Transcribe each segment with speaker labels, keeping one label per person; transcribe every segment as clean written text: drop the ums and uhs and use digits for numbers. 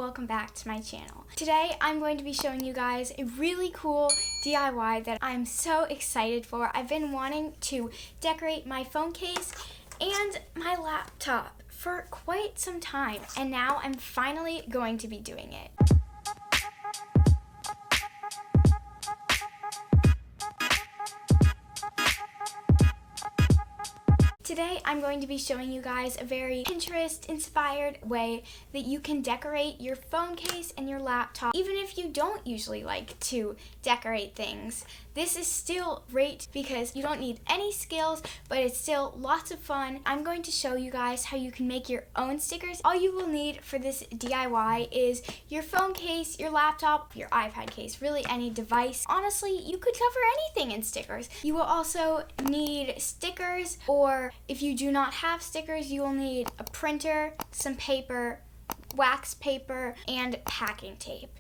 Speaker 1: welcome back to my channel. Today I'm going to be showing you guys a really cool DIY that I'm so excited for. I've been wanting to decorate my phone case and my laptop for quite some time, and now I'm finally going to be doing it. Today I'm going to be showing you guys a very Pinterest-inspired way that you can decorate your phone case and your laptop, even if you don't usually like to decorate things. This is still great because you don't need any skills, but it's still lots of fun. I'm going to show you guys how you can make your own stickers. All you will need for this DIY is your phone case, your laptop, your iPad case, really any device. Honestly, you could cover anything in stickers. You will also need stickers, or if you do not have stickers, you will need a printer, some paper, wax paper, and packing tape.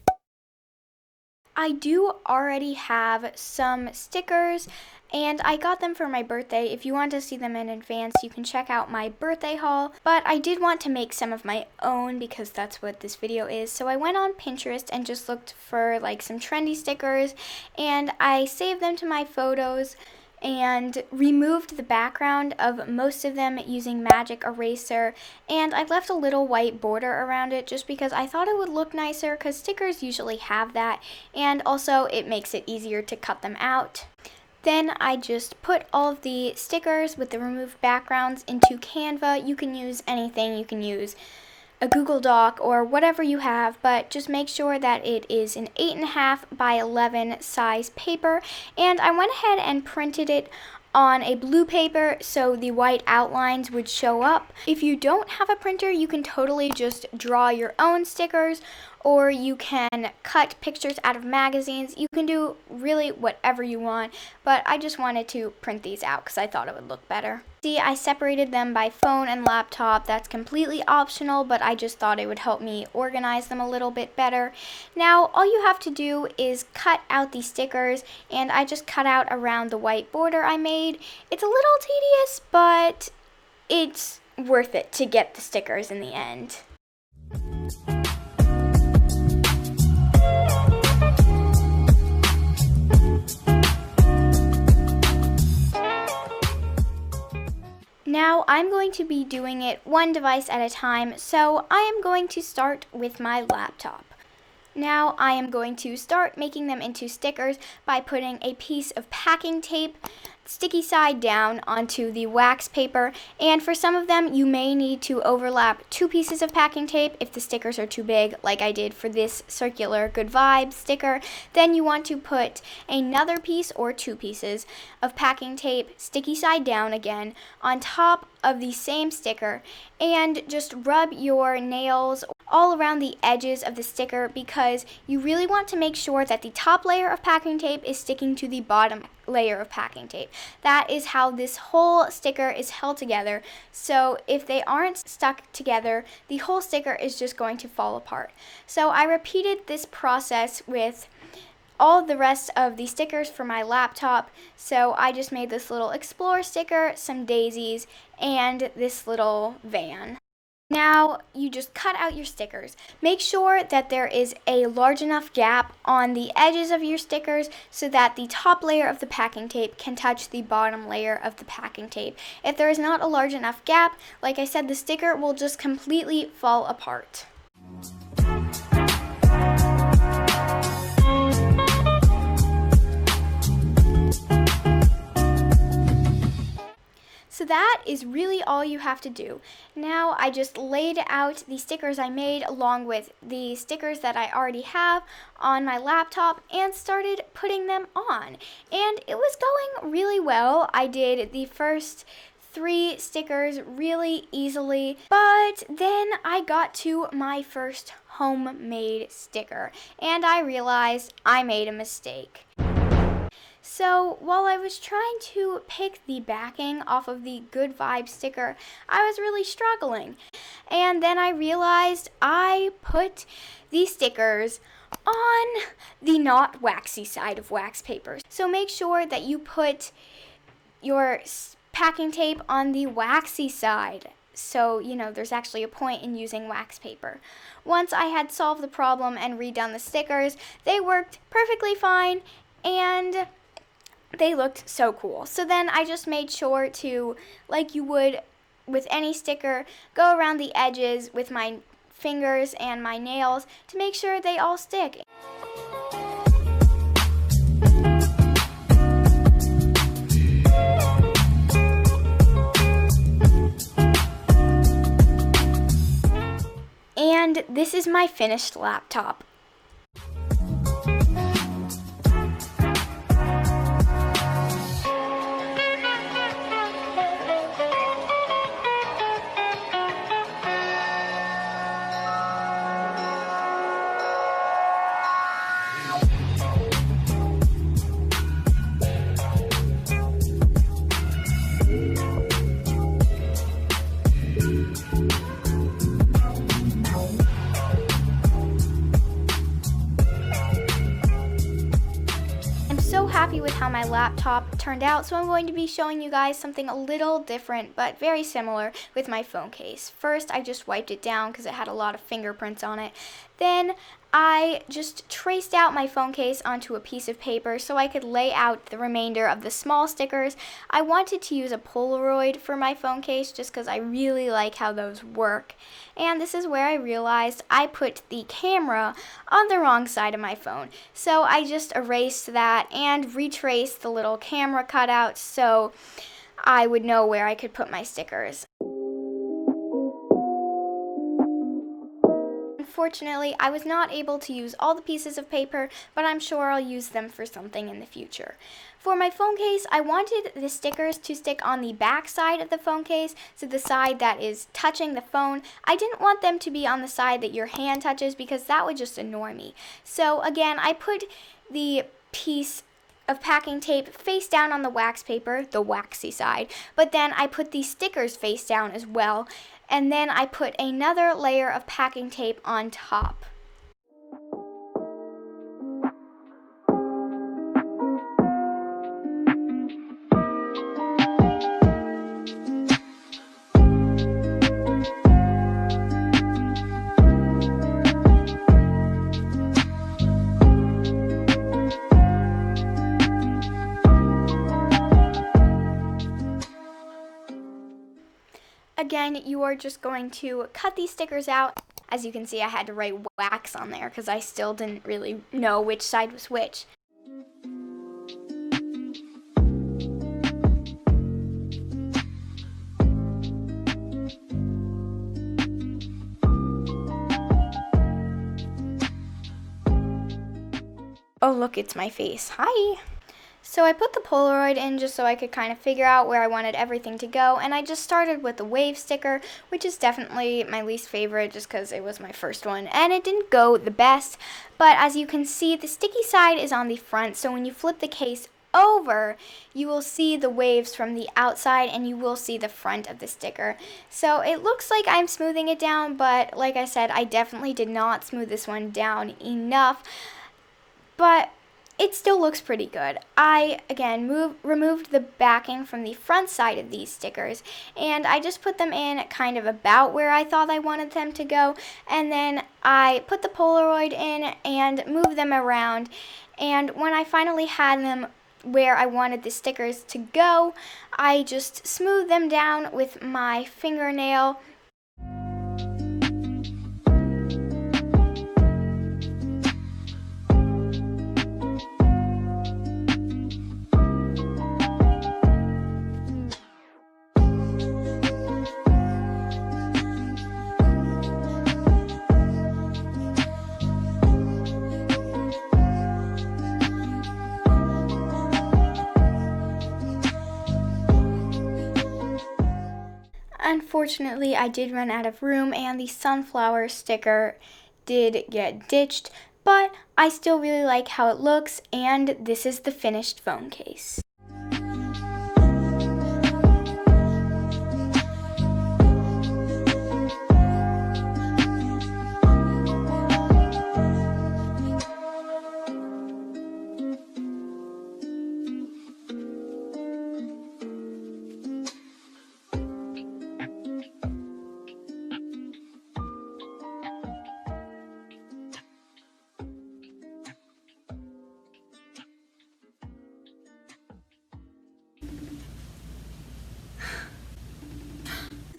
Speaker 1: I do already have some stickers, and I got them for my birthday. If you want to see them in advance, you can check out my birthday haul, but I did want to make some of my own because that's what this video is. So I went on Pinterest and just looked for like some trendy stickers, and I saved them to my photos and removed the background of most of them using magic eraser, and I left a little white border around it just because I thought it would look nicer, because stickers usually have that, and also it makes it easier to cut them out. Then I just put all of the stickers with the removed backgrounds into Canva. You can use anything, you can use a Google Doc or whatever you have, but just make sure that it is an 8.5 by 11 size paper. And I went ahead and printed it on a blue paper so the white outlines would show up. If you don't have a printer, you can totally just draw your own stickers, or you can cut pictures out of magazines. You can do really whatever you want, but I just wanted to print these out because I thought it would look better. See, I separated them by phone and laptop. That's completely optional, but I just thought it would help me organize them a little bit better. Now, all you have to do is cut out these stickers, and I just cut out around the white border I made. It's a little tedious, but it's worth it to get the stickers in the end. Now I'm going to be doing it one device at a time, so I am going to start with my laptop. Now I am going to start making them into stickers by putting a piece of packing tape sticky side down onto the wax paper, and for some of them you may need to overlap two pieces of packing tape if the stickers are too big, like I did for this circular Good Vibes sticker. Then you want to put another piece or two pieces of packing tape sticky side down again on top of the same sticker, and just rub your nails all around the edges of the sticker because you really want to make sure that the top layer of packing tape is sticking to the bottom layer of packing tape. That is how this whole sticker is held together. So if they aren't stuck together, the whole sticker is just going to fall apart. So I repeated this process with all the rest of the stickers for my laptop. So I just made this little Explore sticker, some daisies, and this little van. Now you just cut out your stickers. Make sure that there is a large enough gap on the edges of your stickers so that the top layer of the packing tape can touch the bottom layer of the packing tape. If there is not a large enough gap, like I said, the sticker will just completely fall apart. So that is really all you have to do. Now I just laid out the stickers I made along with the stickers that I already have on my laptop and started putting them on. And it was going really well. I did the first 3 stickers really easily, but then I got to my first homemade sticker and I realized I made a mistake. So while I was trying to pick the backing off of the Good Vibes sticker, I was really struggling. And then I realized I put the stickers on the not waxy side of wax paper. So make sure that you put your packing tape on the waxy side. So, there's actually a point in using wax paper. Once I had solved the problem and redone the stickers, they worked perfectly fine and they looked so cool. So then I just made sure to, like you would with any sticker, go around the edges with my fingers and my nails to make sure they all stick. And this is my finished laptop. Happy with how my laptop turned out, so I'm going to be showing you guys something a little different but very similar with my phone case. First, I just wiped it down because it had a lot of fingerprints on it. Then I just traced out my phone case onto a piece of paper so I could lay out the remainder of the small stickers. I wanted to use a Polaroid for my phone case just because I really like how those work. And this is where I realized I put the camera on the wrong side of my phone. So I just erased that and retraced the little camera cutout so I would know where I could put my stickers. Unfortunately, I was not able to use all the pieces of paper, but I'm sure I'll use them for something in the future. For my phone case, I wanted the stickers to stick on the back side of the phone case, so the side that is touching the phone. I didn't want them to be on the side that your hand touches because that would just annoy me. So again, I put the piece of packing tape face down on the wax paper, the waxy side, but then I put these stickers face down as well, and then I put another layer of packing tape on top. Again, you are just going to cut these stickers out. As you can see, I had to write wax on there because I still didn't really know which side was which. Oh look, it's my face. Hi! So I put the Polaroid in just so I could kind of figure out where I wanted everything to go, and I just started with the wave sticker, which is definitely my least favorite just because it was my first one, and it didn't go the best, but as you can see, the sticky side is on the front, so when you flip the case over, you will see the waves from the outside and you will see the front of the sticker. So it looks like I'm smoothing it down, but like I said, I definitely did not smooth this one down enough, but it still looks pretty good. I, again, removed the backing from the front side of these stickers, and I just put them in kind of about where I thought I wanted them to go, and then I put the Polaroid in and moved them around, and when I finally had them where I wanted the stickers to go, I just smoothed them down with my fingernail. Unfortunately, I did run out of room and the sunflower sticker did get ditched, but I still really like how it looks, and this is the finished phone case.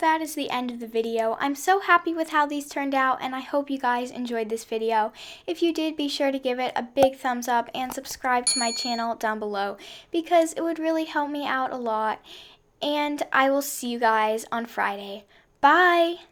Speaker 1: that is the end of the video. I'm so happy with how these turned out, and I hope you guys enjoyed this video. If you did, be sure to give it a big thumbs up and subscribe to my channel down below, because it would really help me out a lot. And I will see you guys on Friday. Bye!